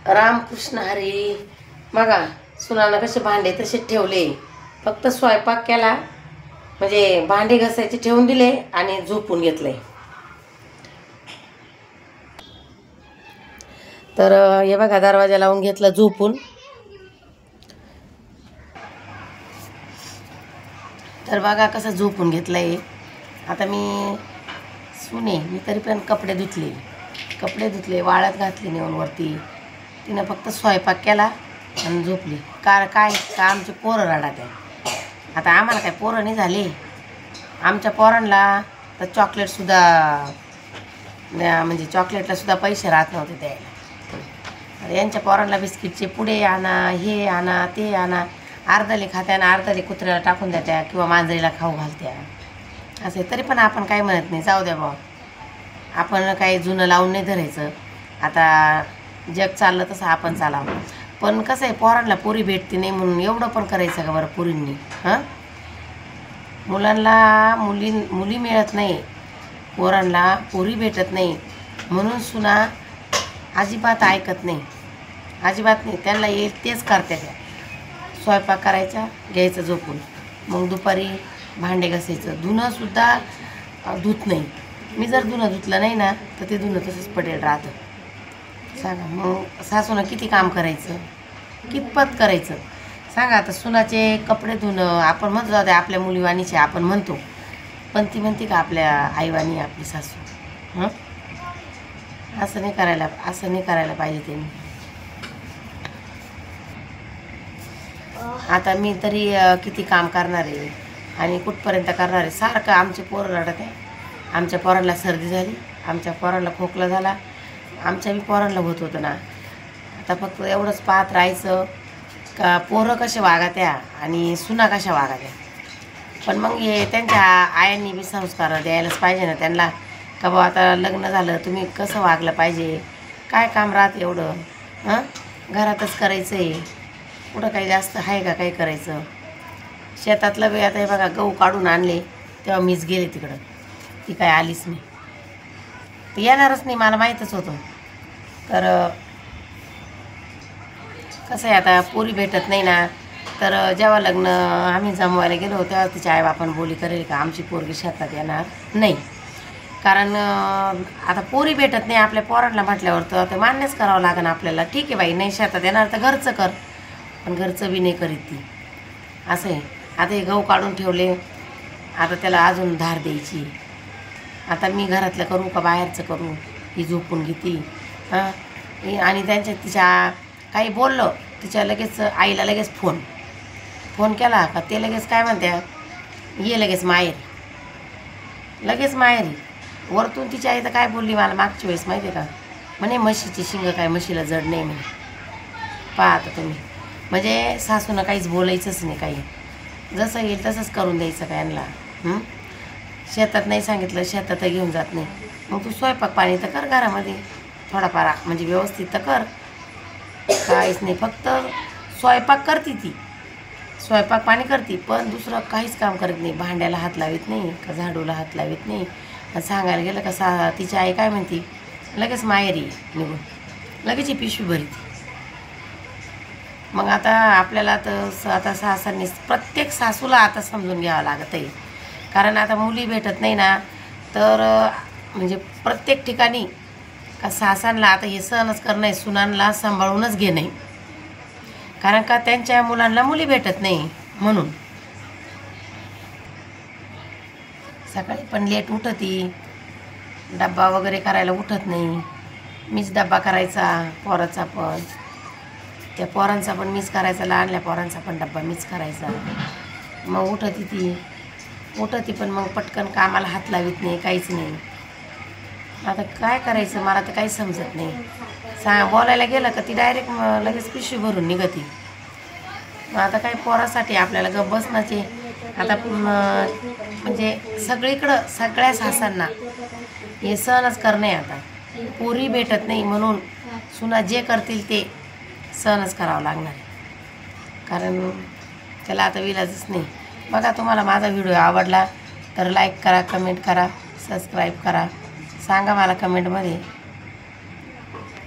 रामकृष्ण हरी. बघा सुनानं कसे भांडे तसे ठेवले, फक्त स्वयंपाक केला म्हणजे भांडे घासायचे ठेवून दिले आणि झोपून घेतले. तर हे बघा दरवाजा लावून घेतला झोपून. तर बघा कसं झोपून घेतलंय. आता मी तरी पण कपडे धुतले वाळत घातले नेऊन वरती. तिनं फक्त स्वयंपाक केला आणि झोपली. काय का आमचे पोरं रडात आहे. आता आम्हाला काय पोरं नाही झाले. आमच्या पोरांना तर चॉकलेटसुद्धा म्हणजे चॉकलेटला सुद्धा पैसे राहत नव्हते द्यायला. यांच्या पोरांना बिस्किटचे पुडे आणा, हे आणा, ते आणा. अर्धाले खात्या आणि अर्धाले कुत्र्याला टाकून द्या किंवा मांजरीला खाऊ घालत्या. असे तरी पण आपण काय म्हणत नाही, जाऊ द्या बा. आपण काही जुनं लावून नाही धरायचं. आता जग चाललं तसं आपण चालावं. पण कसं आहे, पोरांना पोरी भेटते नाही म्हणून एवढं पण करायचं का बरं पोरींनी? मुलांना मुली मिळत नाही, पोरांना पोरी भेटत नाही म्हणून सुना अजिबात ऐकत नाही, अजिबात नाही. त्यांना येईल तेच करते त्या. स्वयंपाक करायचा, घ्यायचं झोपून. मग दुपारी भांडे घासायचं. धुणंसुद्धा धुत नाही. मी जर धुणं धुतलं नाही ना तर ते धुणं तसंच पडेल राहतं. सांगा मग सासूनं किती काम करायचं, कितपत करायचं सांगा. आता सुनाचे कपडे धुणं आपण म्हणतो, जाऊ दे आपल्या मुलीवाणीचे आपण म्हणतो, पण ती म्हणते का आपल्या आईवाणी आपली सासू? असं नाही करायला पाहिजे त्यांनी. आता मी तरी किती काम करणार आहे आणि कुठपर्यंत करणार आहे. सारखं आमचे पोरं रडत आहे. आमच्या पोरांना सर्दी झाली, आमच्या पोरांना खोकला झाला, आमच्या बी पोरांना होत होतं ना. आता फक्त एवढंच पाहत राहायचं का पोरं कसे वागात्या आणि सुना कशा वागात्या. पण मग हे त्यांच्या आयांनी बी संस्कार द्यायलाच पाहिजे ना त्यांना, का बा आता लग्न झालं तुम्ही कसं वागलं पाहिजे. काय काम राहतं एवढं? घरातच करायचं आहे, कुठं काही जास्त आहे का काही करायचं. शेतातलं बी आता हे बघा गहू काढून आणले तेव्हा मीच गेले तिकडं. ती काय आलीच नाही, ती येणारच नाही, मला माहीतच होतं. तर कसं आहे, आता पोरी भेटत नाही ना. तर जेव्हा लग्न आम्ही जमवायला गेलो तेव्हा तिच्या आईबापानं बोली करेल का आमची पोरगी शेतात येणार नाही. कारण आता पोरी भेटत नाही आपल्या पोरांना म्हटल्यावर तर ते मान्यच करावं लागेल आपल्याला. ठीक आहे बाई, नाही शेतात येणार तर घरचं कर, पण घरचं बी नाही करीत ती. असं आहे. आता हे गहू काढून ठेवले, आता त्याला अजून धार द्यायची. आता मी घरातलं करू का बाहेरचं करू? ही झोपून घेती. आणि तिच्या काही बोललं तिच्या लगेच आईला लगेच फोन केला का ते लगेच काय म्हणत्या, ये लगेच माहेरी. वरतून तिची आई तर काय बोलली मला मागच्या वेळेस माहिती आहे का, म्हणे म्हशीची शिंग काय म्हशीला जड नाही म्हणे. पहा आता तुम्ही, म्हणजे सासूनं काहीच बोलायचंच नाही. काही जसं येईल तसंच करून द्यायचं का यांना? शेतात नाही सांगितलं, शेतात घेऊन जात नाही. मग तू स्वयंपाक पाणी तर कर घरामध्ये थोडाफार, म्हणजे व्यवस्थित तर कर. काहीच नाही, फक्त स्वयंपाक करते ती, स्वयंपाक पाणी करते, पण दुसरं काहीच काम करत नाही. भांड्याला हात लावित नाही का झाडूला हात लावित नाही. सांगायला गेलं का तिची आई काय म्हणते, लगेच माहेरी निघून लगेच ही पिशवी भरते. मग आता आपल्याला तर आता सासांनी प्रत्येक सासूला आता समजून घ्यावं लागत आहे. कारण आता मुली भेटत नाही ना, तर म्हणजे प्रत्येक ठिकाणी का सासांना आता हे सहनच करणं आहे, सुनांना सांभाळूनच घेणं आहे. कारण का त्यांच्या मुलांना मुली भेटत नाही म्हणून. सकाळी पण लेट उठती, डब्बा वगैरे करायला उठत नाही. मीच डब्बा करायचा पोराचा पण, त्या पोरांचा पण मीच करायचा, लहानल्या पोरांचा पण डब्बा मीच करायचा. मग उठती पण मग पटकन कामाला हात लावित नाही, काहीच नाही. आता काय करायचं मला तर काही समजत नाही. बोलायला गेलं का ती डायरेक्ट लगेच पिशवी भरून निघती. मग आता काय पोरासाठी आपल्याला गप्प बसण्याचे. आता म्हणजे सगळीकडं सगळ्या सासांना हे सहनच करणं आहे. आता पोरी भेटत नाही म्हणून सुना जे करतील ते सहनच करावं लागणार आहे. कारण त्याला आता विलाजच नाही. बघा, तुम्हाला माझा व्हिडिओ आवडला तर लाईक करा, कमेंट करा, सबस्क्राईब करा. सांगा मला कमेंटमध्ये